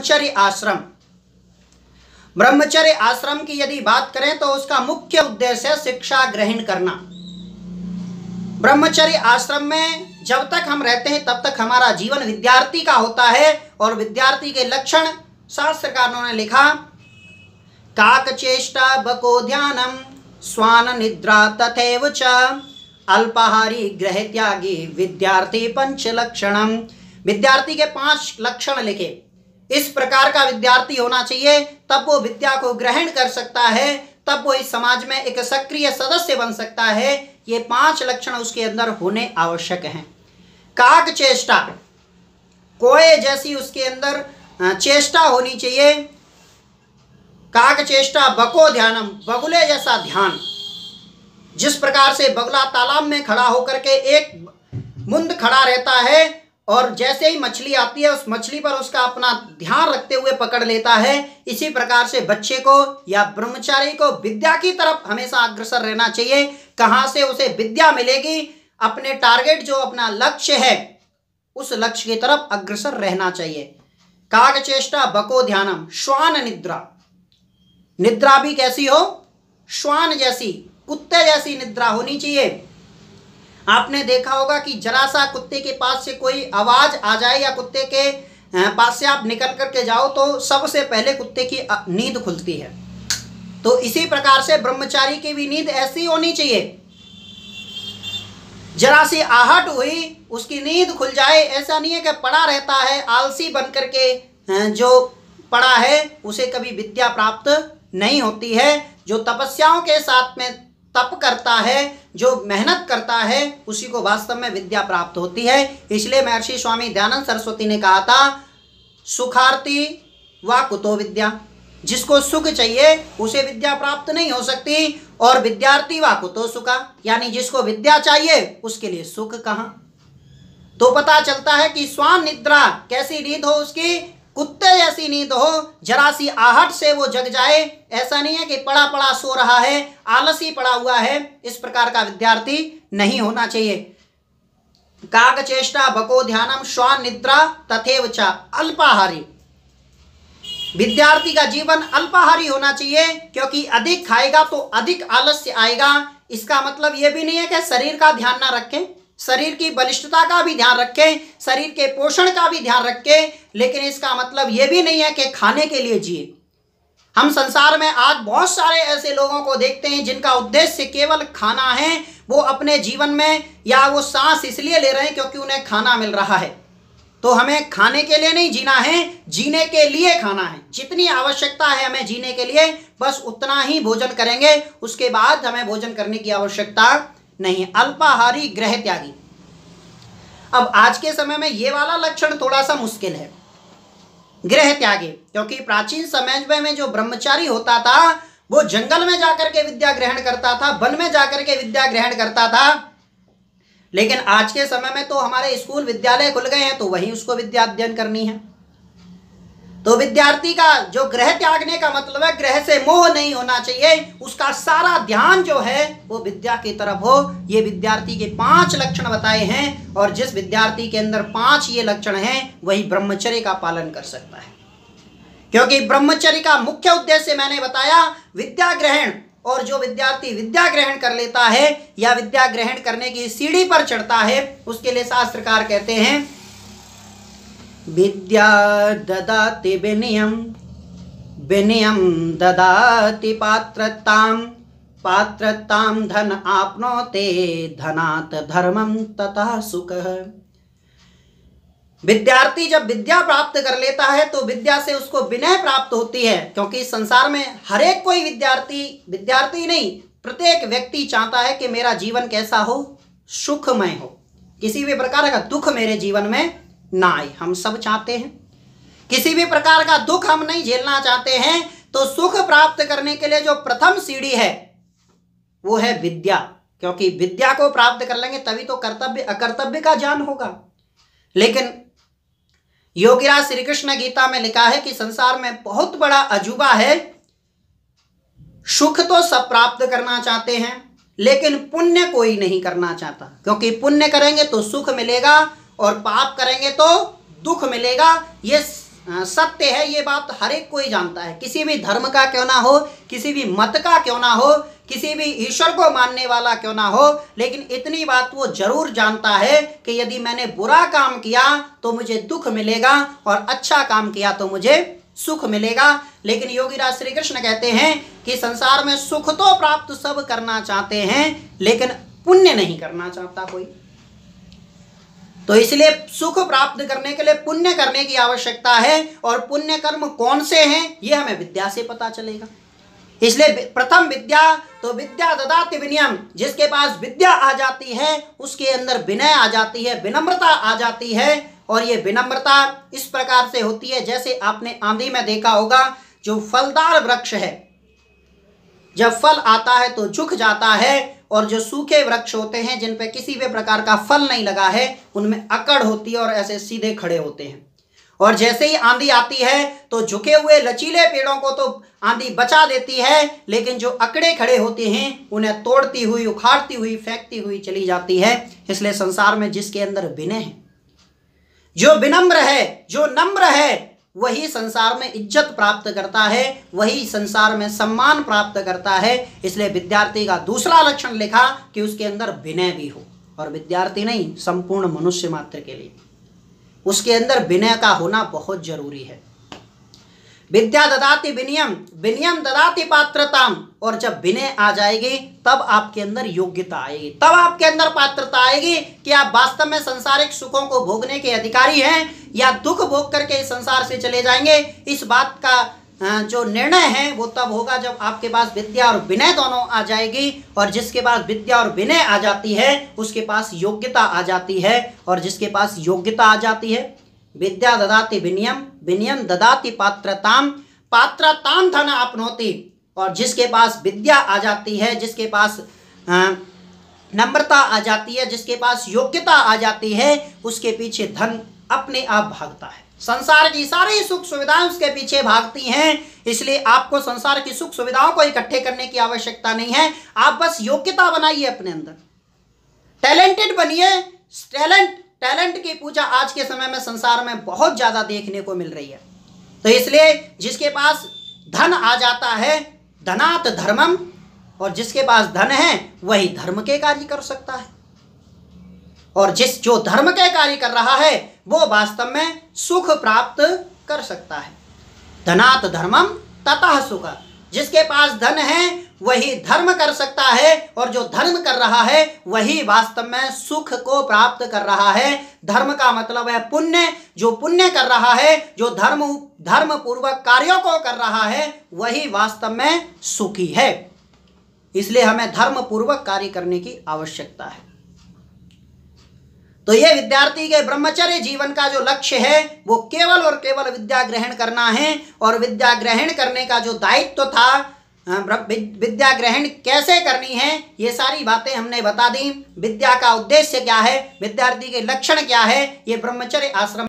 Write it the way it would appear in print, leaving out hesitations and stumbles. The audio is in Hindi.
ब्रह्मचर्य आश्रम। ब्रह्मचर्य आश्रम की यदि बात करें तो उसका मुख्य उद्देश्य है शिक्षा ग्रहण करना। ब्रह्मचर्य आश्रम में जब तक हम रहते हैं तब तक हमारा जीवन विद्यार्थी का होता है और विद्यार्थी के लक्षण शास्त्रकारों ने लिखा, काक चेष्टा बको ध्यानम स्वान निद्रा तथैव च अल्पाहारी गृह त्यागी विद्यार्थी पंच लक्षणम। विद्यार्थी के 5 लक्षण लिखे। इस प्रकार का विद्यार्थी होना चाहिए, तब वो विद्या को ग्रहण कर सकता है, तब वो इस समाज में एक सक्रिय सदस्य बन सकता है। ये 5 लक्षण उसके अंदर होने आवश्यक हैं। काक चेष्टा, कोए जैसी उसके अंदर चेष्टा होनी चाहिए। काक चेष्टा बको ध्यानम, बगुले जैसा ध्यान। जिस प्रकार से बगुला तालाब में खड़ा होकर के एक मुंद खड़ा रहता है और जैसे ही मछली आती है उस मछली पर उसका अपना ध्यान रखते हुए पकड़ लेता है, इसी प्रकार से बच्चे को या ब्रह्मचारी को विद्या की तरफ हमेशा अग्रसर रहना चाहिए। कहाँ से उसे विद्या मिलेगी, अपने टारगेट जो अपना लक्ष्य है उस लक्ष्य की तरफ अग्रसर रहना चाहिए। काक चेष्टा बको ध्यानम, श्वान निद्रा, निद्रा भी कैसी हो, श्वान जैसी, कुत्ते जैसी निद्रा होनी चाहिए। आपने देखा होगा कि जरा सा कुत्ते के पास से कोई आवाज आ जाए या कुत्ते के पास से आप निकल करके जाओ तो सबसे पहले कुत्ते की नींद खुलती है। तो इसी प्रकार से ब्रह्मचारी की भी नींद ऐसी होनी चाहिए, जरा सी आहट हुई उसकी नींद खुल जाए। ऐसा नहीं है कि पड़ा रहता है आलसी बन करके, जो पड़ा है उसे कभी विद्या प्राप्त नहीं होती है। जो तपस्याओं के साथ में तप करता है, जो मेहनत करता है, उसी को वास्तव में विद्या प्राप्त होती है। इसलिए महर्षि स्वामी दयानंद सरस्वती ने कहा था, सुखार्थी व कुतो विद्या, जिसको सुख चाहिए उसे विद्या प्राप्त नहीं हो सकती, और विद्यार्थी व कुतो सुखा, यानी जिसको विद्या चाहिए उसके लिए सुख कहाँ। तो पता चलता है कि स्वान निद्रा, कैसी नींद हो उसकी, कुत्ते जैसी नींद हो, जरा सी आहट से वो जग जाए। ऐसा नहीं है कि पड़ा पड़ा सो रहा है, आलसी पड़ा हुआ है, इस प्रकार का विद्यार्थी नहीं होना चाहिए। काक चेष्टा बको ध्यानम श्वान निद्रा तथैव च अल्पाहारी, विद्यार्थी का जीवन अल्पाहारी होना चाहिए, क्योंकि अधिक खाएगा तो अधिक आलस्य आएगा। इसका मतलब ये भी नहीं है कि शरीर का ध्यान ना रखें, शरीर की बलिष्ठता का भी ध्यान रखें, शरीर के पोषण का भी ध्यान रखें, लेकिन इसका मतलब यह भी नहीं है कि खाने के लिए जिए। हम संसार में आज बहुत सारे ऐसे लोगों को देखते हैं जिनका उद्देश्य केवल खाना है। वो अपने जीवन में या वो सांस इसलिए ले रहे हैं क्योंकि उन्हें खाना मिल रहा है। तो हमें खाने के लिए नहीं जीना है, जीने के लिए खाना है। जितनी आवश्यकता है हमें जीने के लिए, बस उतना ही भोजन करेंगे, उसके बाद हमें भोजन करने की आवश्यकता नहीं। अल्पाहारी गृह त्यागी। अब आज के समय में ये वाला लक्षण थोड़ा सा मुश्किल है, गृह त्यागी, क्योंकि प्राचीन समय में जो ब्रह्मचारी होता था वो जंगल में जाकर के विद्या ग्रहण करता था, वन में जाकर के विद्या ग्रहण करता था। लेकिन आज के समय में तो हमारे स्कूल विद्यालय खुल गए हैं, तो वहीं उसको विद्या अध्ययन करनी है। तो विद्यार्थी का जो गृह त्यागने का मतलब है, गृह से मोह नहीं होना चाहिए, उसका सारा ध्यान जो है वो विद्या की तरफ हो। ये विद्यार्थी के 5 लक्षण बताए हैं, और जिस विद्यार्थी के अंदर 5 ये लक्षण हैं वही ब्रह्मचर्य का पालन कर सकता है। क्योंकि ब्रह्मचर्य का मुख्य उद्देश्य मैंने बताया विद्या ग्रहण, और जो विद्यार्थी विद्या ग्रहण कर लेता है या विद्या ग्रहण करने की सीढ़ी पर चढ़ता है, उसके लिए शास्त्रकार कहते हैं, विद्या ददाति विनयम, विनयम ददाति पात्रताम, पात्रताम धन आपनोते, धनात् धर्मम तथा सुखः। विद्यार्थी जब विद्या प्राप्त कर लेता है तो विद्या से उसको विनय प्राप्त होती है, क्योंकि संसार में हर एक कोई विद्यार्थी नहीं, प्रत्येक व्यक्ति चाहता है कि मेरा जीवन कैसा हो, सुखमय हो, किसी भी प्रकार का दुख मेरे जीवन में ना आए। हम सब चाहते हैं, किसी भी प्रकार का दुख हम नहीं झेलना चाहते हैं। तो सुख प्राप्त करने के लिए जो प्रथम सीढ़ी है वो है विद्या, क्योंकि विद्या को प्राप्त कर लेंगे तभी तो कर्तव्य अकर्तव्य का ज्ञान होगा। लेकिन योगीराज श्री कृष्ण गीता में लिखा है कि संसार में बहुत बड़ा अजूबा है, सुख तो सब प्राप्त करना चाहते हैं लेकिन पुण्य कोई नहीं करना चाहता, क्योंकि पुण्य करेंगे तो सुख मिलेगा और पाप करेंगे तो दुख मिलेगा। ये सत्य है, ये बात हर एक कोई जानता है। किसी भी धर्म का क्यों ना हो, किसी भी मत का क्यों ना हो, किसी भी ईश्वर को मानने वाला क्यों ना हो, लेकिन इतनी बात वो जरूर जानता है कि यदि मैंने बुरा काम किया तो मुझे दुख मिलेगा और अच्छा काम किया तो मुझे सुख मिलेगा। लेकिन योगीराज श्री कृष्ण कहते हैं कि संसार में सुख तो प्राप्त सब करना चाहते हैं, लेकिन पुण्य नहीं करना चाहता कोई। तो इसलिए सुख प्राप्त करने के लिए पुण्य करने की आवश्यकता है, और पुण्य कर्म कौन से हैं ये हमें विद्या से पता चलेगा। इसलिए प्रथम विद्या, तो विद्या ददाति विनयम, जिसके पास विद्या आ जाती है उसके अंदर विनय आ जाती है, विनम्रता आ जाती है। और ये विनम्रता इस प्रकार से होती है, जैसे आपने आंधी में देखा होगा, जो फलदार वृक्ष है जब फल आता है तो झुक जाता है, और जो सूखे वृक्ष होते हैं जिन पे किसी भी प्रकार का फल नहीं लगा है उनमें अकड़ होती है और ऐसे सीधे खड़े होते हैं। और जैसे ही आंधी आती है तो झुके हुए लचीले पेड़ों को तो आंधी बचा देती है, लेकिन जो अकड़े खड़े होते हैं उन्हें तोड़ती हुई, उखाड़ती हुई, फेंकती हुई चली जाती है। इसलिए संसार में जिसके अंदर विनय है, जो विनम्र है, जो नम्र है, वही संसार में इज्जत प्राप्त करता है, वही संसार में सम्मान प्राप्त करता है। इसलिए विद्यार्थी का दूसरा लक्षण लिखा कि उसके अंदर विनय भी हो, और विद्यार्थी नहीं, संपूर्ण मनुष्य मात्र के लिए उसके अंदर विनय का होना बहुत जरूरी है। विद्या ददाति विनयम, विनयम ददाति पात्रताम, और जब विनय आ जाएगी तब आपके अंदर योग्यता आएगी, तब आपके अंदर पात्रता आएगी कि आप वास्तव में सांसारिक सुखों को भोगने के अधिकारी हैं या दुख भोग करके इस संसार से चले जाएंगे। इस बात का जो निर्णय है वो तब होगा जब आपके पास विद्या और विनय दोनों आ जाएगी, और जिसके पास विद्या और विनय आ जाती है उसके पास योग्यता आ जाती है, और जिसके पास योग्यता आ जाती है, विद्या ददाति विनयम, विनयम ददाति पात्रताम, पात्रताम धन आपनोति, और जिसके पास विद्या आ जाती है, जिसके पास नम्रता आ जाती है, जिसके पास योग्यता आ जाती है, उसके पीछे धन अपने आप भागता है। संसार की सारी सुख सुविधाएं उसके पीछे भागती हैं। इसलिए आपको संसार की सुख सुविधाओं को इकट्ठे करने की आवश्यकता नहीं है, आप बस योग्यता बनाइए अपने अंदर, टैलेंटेड बनिए। टैलेंट की पूजा आज के समय में संसार में बहुत ज्यादा देखने को मिल रही है। तो इसलिए जिसके पास धन आ जाता है, धनात् धर्मम, और जिसके पास धन है वही धर्म के कार्य कर सकता है, और जो धर्म के कार्य कर रहा है वो वास्तव में सुख प्राप्त कर सकता है। धनात् धर्मम ततः सुख, जिसके पास धन है वही धर्म कर सकता है, और जो धर्म कर रहा है वही वास्तव में सुख को प्राप्त कर रहा है। धर्म का मतलब है पुण्य, जो पुण्य कर रहा है, जो धर्म पूर्वक कार्यों को कर रहा है, वही वास्तव में सुखी है। इसलिए हमें धर्म पूर्वक कार्य करने की आवश्यकता है। तो ये विद्यार्थी के ब्रह्मचर्य जीवन का जो लक्ष्य है वो केवल और केवल विद्या ग्रहण करना है, और विद्या ग्रहण करने का जो दायित्व था, विद्या ग्रहण कैसे करनी है, ये सारी बातें हमने बता दी। विद्या का उद्देश्य क्या है, विद्यार्थी के लक्षण क्या है, ये ब्रह्मचर्य आश्रम